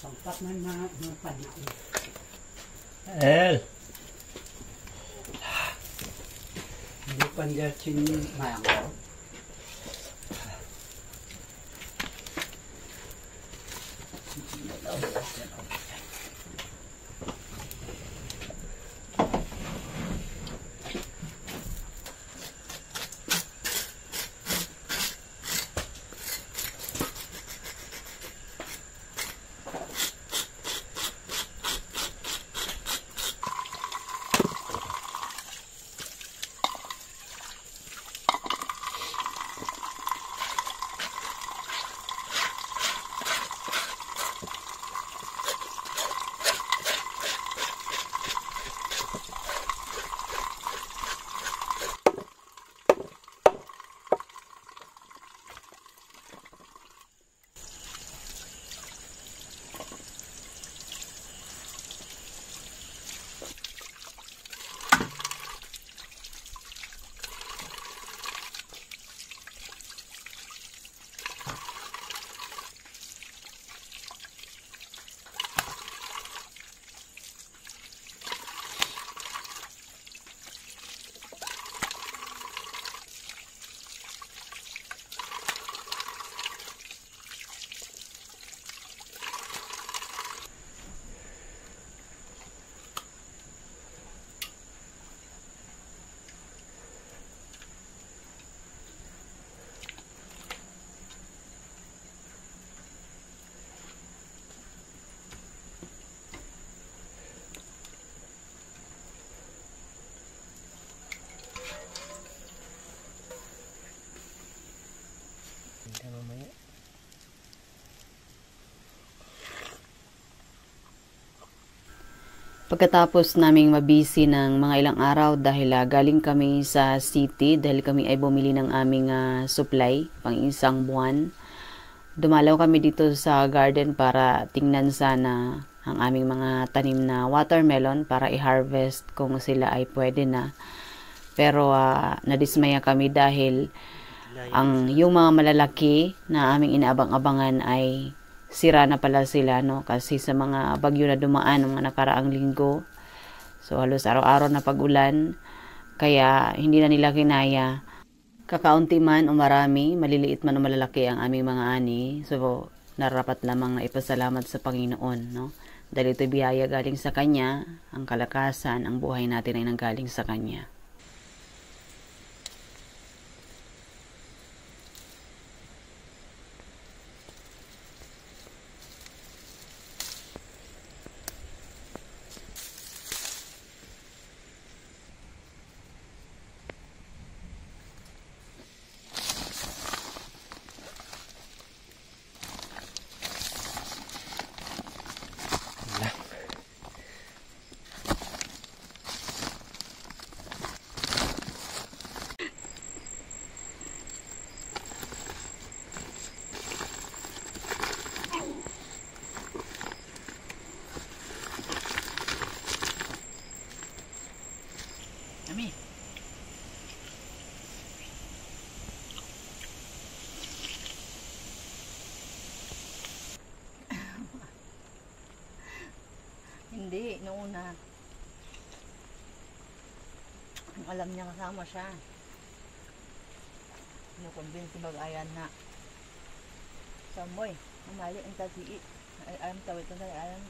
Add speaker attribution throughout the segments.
Speaker 1: Pagpak man mga panahon.
Speaker 2: El.
Speaker 1: Hindi pandasin mango.
Speaker 3: Pagkatapos naming mabisi ng mga ilang araw dahil galing kami sa city, dahil kami ay bumili ng aming supply pang isang buwan, dumalaw kami dito sa garden para tingnan sana ang aming mga tanim na watermelon para i-harvest kung sila ay pwede na. Pero nadismaya kami dahil yung mga malalaki na aming inaabang-abangan ay sira na pala sila, no? Kasi sa mga bagyo na dumaan ng mga nakaraang linggo. So halos araw-araw na pag-ulan. Kaya hindi na nila kinaya. Kakaunti man o marami, maliliit man o malalaki ang aming mga ani. So narapat lamang na ipasalamat sa Panginoon, no? Dahil ito biyaya galing sa Kanya, ang kalakasan, ang buhay natin ay nanggaling sa Kanya.
Speaker 1: Ami.
Speaker 4: Hindi, noong una. Alam niya kasama siya. Kinukumbinsi bag-ayan na. Samoy, mamali ang tati. Ay, ayam tawid na tayo, ayam.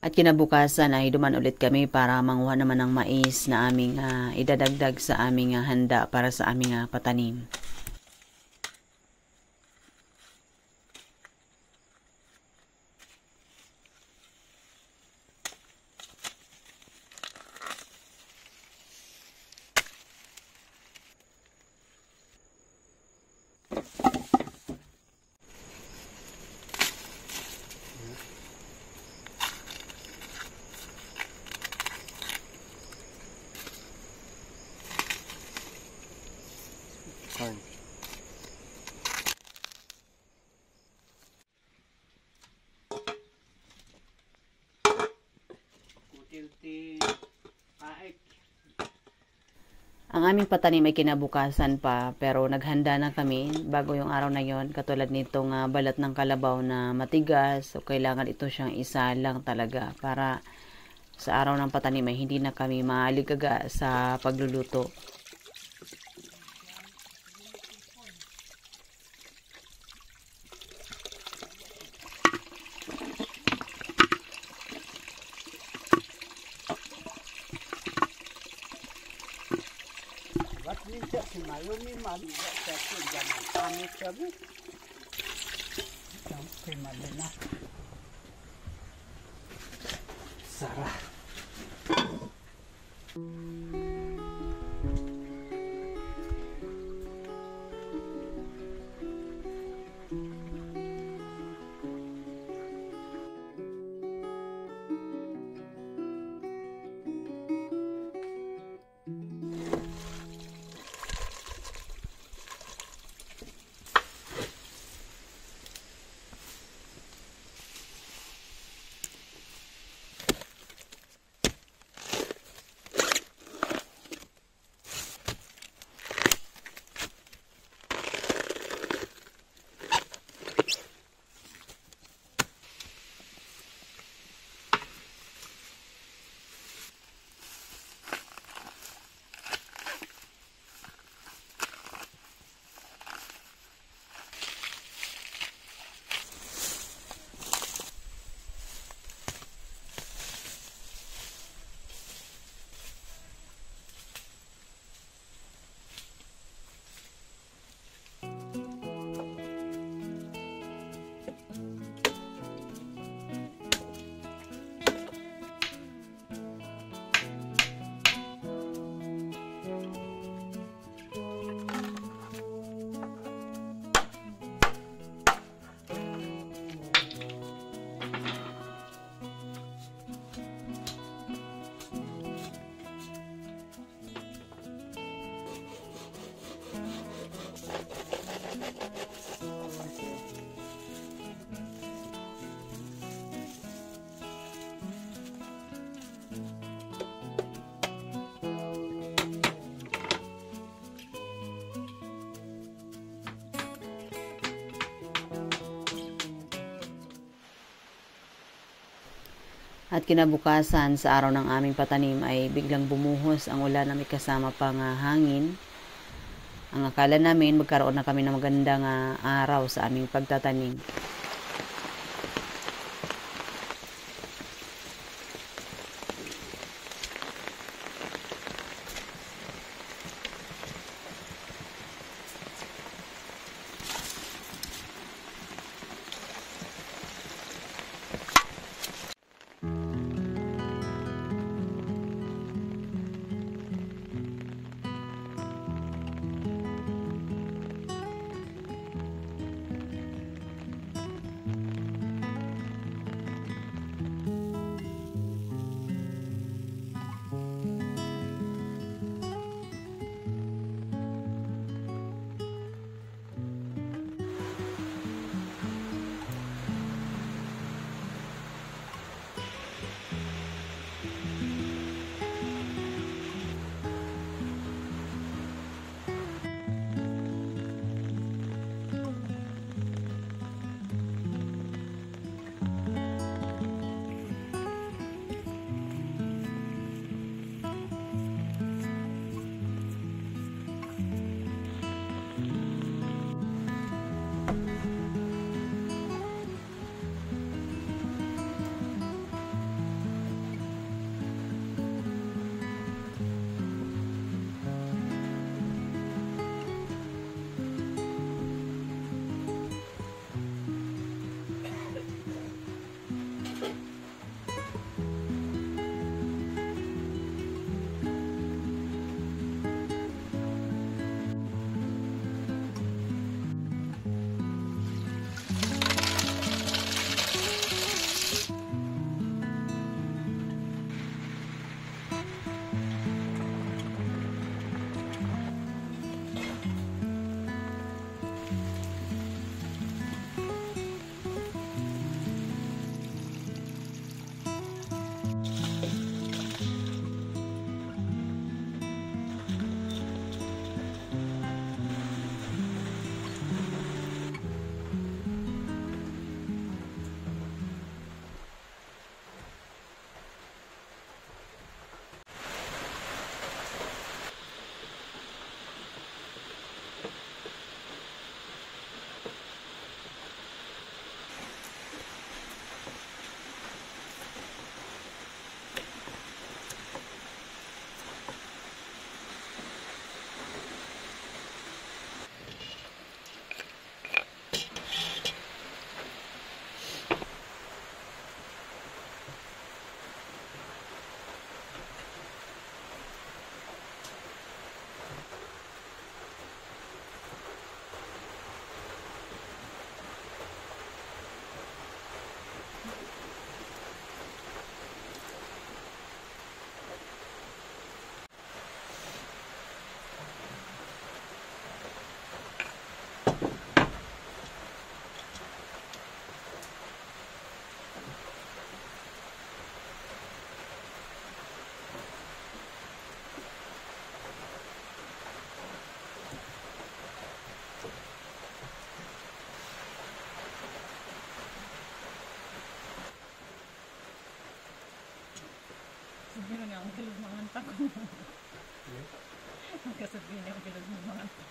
Speaker 3: At kinabukasan ay duman ulit kami para manguha naman ng mais na aming idadagdag sa aming handa para sa aming patanim.
Speaker 2: Corn.
Speaker 1: ti kahit
Speaker 3: Ang aming patanim ay kinabukasan pa, pero naghanda na kami bago yung araw na yon. Katulad nitong balat ng kalabaw na matigas, so kailangan ito siyang isa lang talaga para sa araw ng patanim ay hindi na kami maaligaga sa pagluluto.
Speaker 1: ba't minsan si Mayo ni Mami sa jaman kami sabi. Ang primali na. Sarah.
Speaker 3: At kinabukasan sa araw ng aming patanim ay biglang bumuhos ang ulan na may kasama pang hangin. Ang akala namin magkaroon na kami ng magandang araw sa aming pagtatanim.
Speaker 4: niya ang bilog mga antak ko. Magkasabihin niya ang bilog mga antak.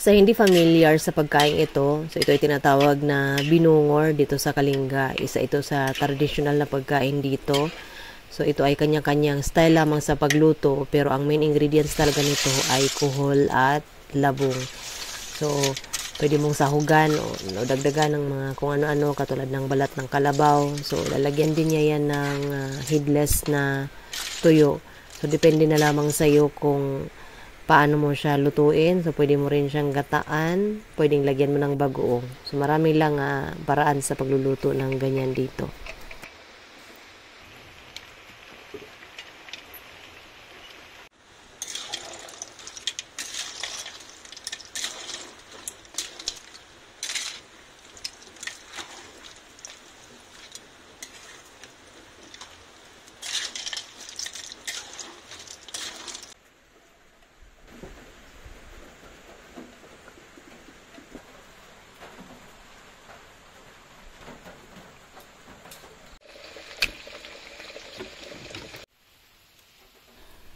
Speaker 5: Sa hindi familiar sa pagkain ito, so ito ay tinatawag na binungor dito sa Kalinga. Isa ito sa traditional na pagkain dito. So ito ay kanya-kanyang style lamang sa pagluto, pero ang main ingredients talaga nito ay kuhol at labong. So pwede mong sahugan o dagdagan ng mga kung ano-ano katulad ng balat ng kalabaw. So lalagyan din niya yan ng headless na tuyo. So depende na lamang sa iyo kung paano mo siya lutuin. So, pwede mo rin siyang gataan. Pwedeng lagyan mo ng bagoong. So, marami lang paraan sa pagluluto ng ganyan dito.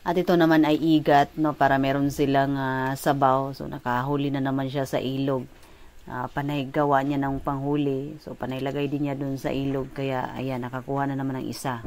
Speaker 3: At ito naman ay igat, no, para meron silang sabaw. So nakahuli na naman siya sa ilog. Panay gawa niya ng panghuli. So panay lagay din niya dun sa ilog. Kaya ayan, nakakuha na naman ng isa.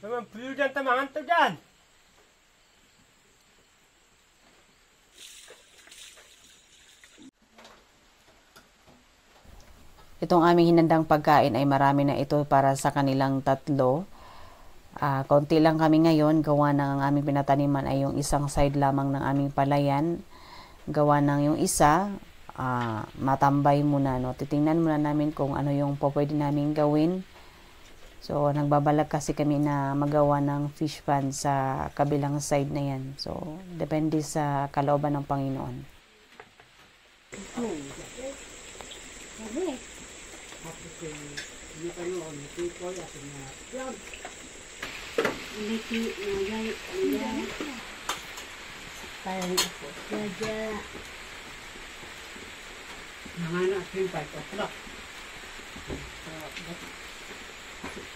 Speaker 2: Naman puyo dyan tamahan to dyan.
Speaker 3: Itong aming hinandang pagkain ay marami na ito para sa kanilang tatlo. Konti lang kami ngayon. Gawa ng ang aming pinataniman ay yung isang side lamang ng aming palayan. Gawa ng yung isa, matambay muna. No? Titingnan muna namin kung ano yung pwede namin gawin. So, nagbabalak kasi kami na magawa ng fish pan sa kabilang side na yan. So, depende sa kalooban ng Panginoon.
Speaker 1: Parang ako. Jaja. Mga anak, 5 o'clock.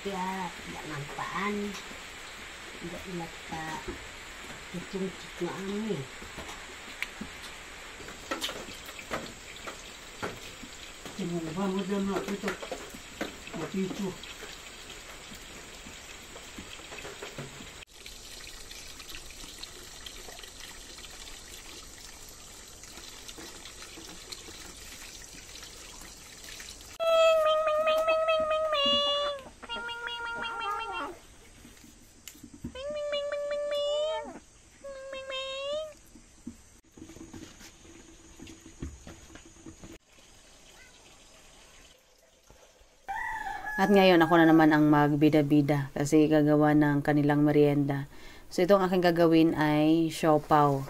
Speaker 1: Kaya, jangan paan. Tidak ilat ka. Cicing-cik na ami. Sinubah mo dyan na ito. Matito.
Speaker 3: At ngayon, ako na naman ang magbida-bida kasi gagawa ng kanilang merienda. So, itong aking gagawin ay siopaw.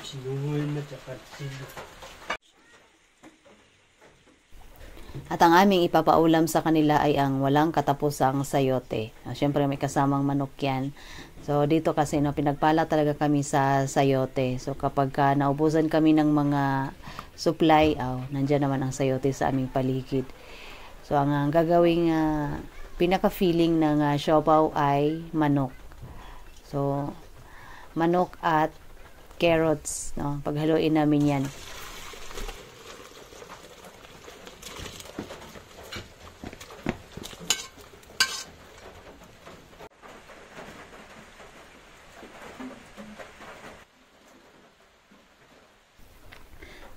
Speaker 2: Sinungoy na tsaka silo.
Speaker 3: At ang aming ipapaulam sa kanila ay ang walang katapusang sayote. Siyempre may kasamang manok yan. So dito kasi pinagpala talaga kami sa sayote. So kapag naubusan kami ng mga supply, nandyan naman ang sayote sa aming paligid. So ang gagawing pinaka-feeling ng siopaw ay manok. So manok at carrots, paghaluin namin yan.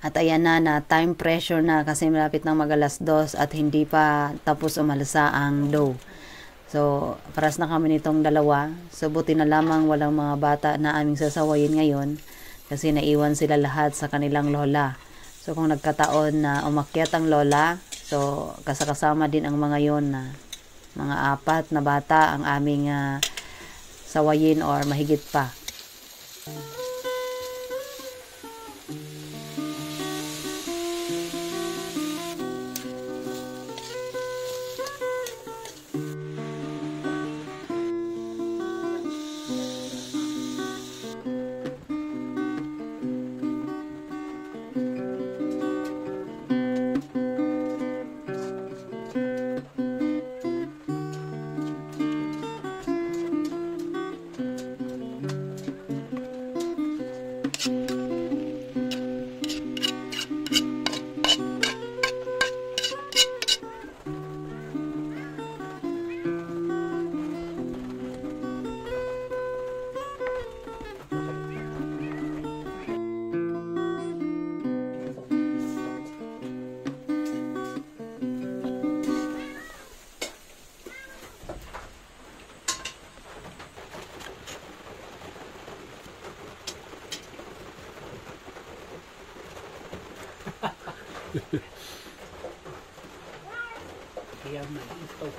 Speaker 3: At ayan na time pressure na kasi malapit ng mag-2:00 at hindi pa tapos umalsa ang dough. So, paras na kami nitong dalawa. So, buti na lamang walang mga bata na aming sasawayin ngayon kasi naiwan sila lahat sa kanilang lola. So, kung nagkataon na umakyat ang lola, so, kasama din ang mga yon na mga 4 na bata ang aming sawayin or mahigit pa.
Speaker 1: Kaya man ito.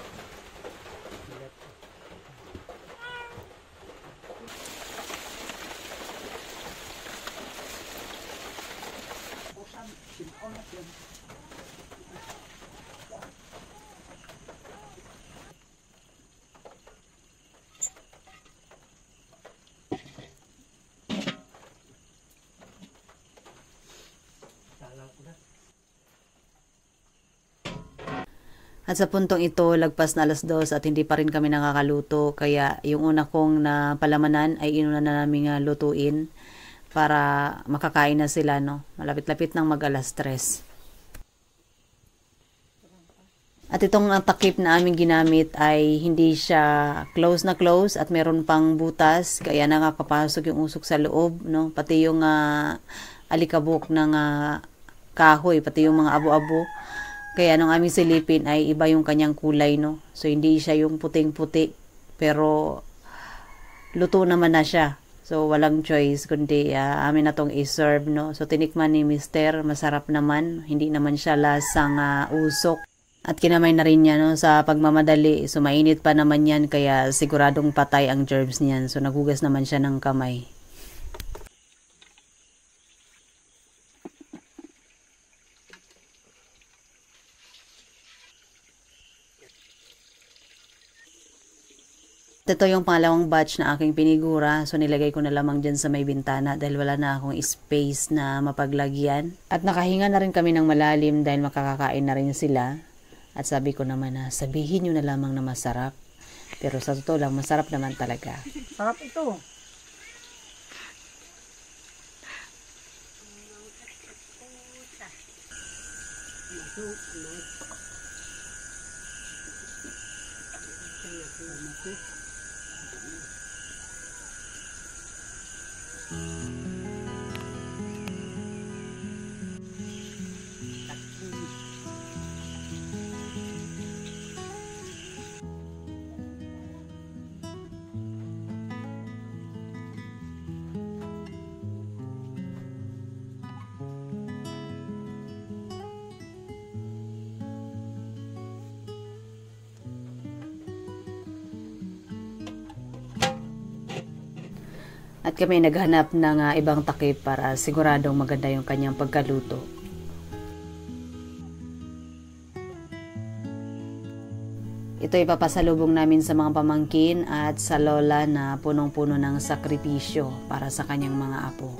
Speaker 3: At sa puntong ito, lagpas na 2:00 at hindi pa rin kami nakakaluto. Kaya yung una kong napalamanan ay inuna na namin lutuin para makakain na sila. Malapit-lapit nang mag-3:00. At itong takip na aming ginamit ay hindi siya close na close at meron pang butas. Kaya nakakapasok yung usok sa loob. Pati yung alikabok ng kahoy, pati yung mga abo-abo. Kaya nung aming silipin ay iba yung kanyang kulay, So, hindi siya yung puting-puti. Pero, luto naman na siya. So, walang choice kundi amin na tong i-serve, no? So, tinikman ni Mister, masarap naman. Hindi naman siya lasang usok. At kinamay na rin niya, no? Sa pagmamadali. So, mainit pa naman yan, kaya siguradong patay ang germs niyan. So, nagugas naman siya ng kamay. Ito yung pangalawang batch na aking pinigura. So, nilagay ko na lamang dyan sa may bintana dahil wala na akong space na mapaglagyan. At nakahinga na rin kami ng malalim dahil makakakain na rin sila. At sabi ko naman na sabihin nyo na lamang na masarap. Pero sa totoo lang, masarap naman talaga.
Speaker 1: Sarap ito.
Speaker 3: At kami naghanap ng ibang takip para siguradong maganda yung kanyang pagkaluto. Ito ipapasalubong namin sa mga pamangkin at sa lola na punong-puno ng sakripisyo para sa kanyang mga apo.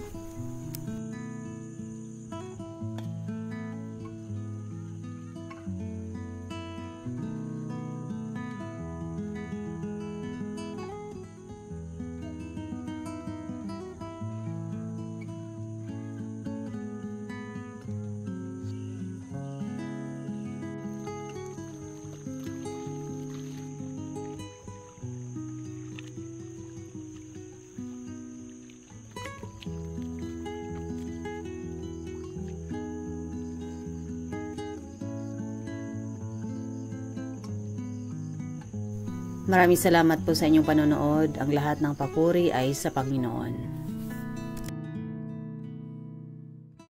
Speaker 3: Maraming salamat po sa inyong panonood. Ang lahat ng papuri ay sa Panginoon.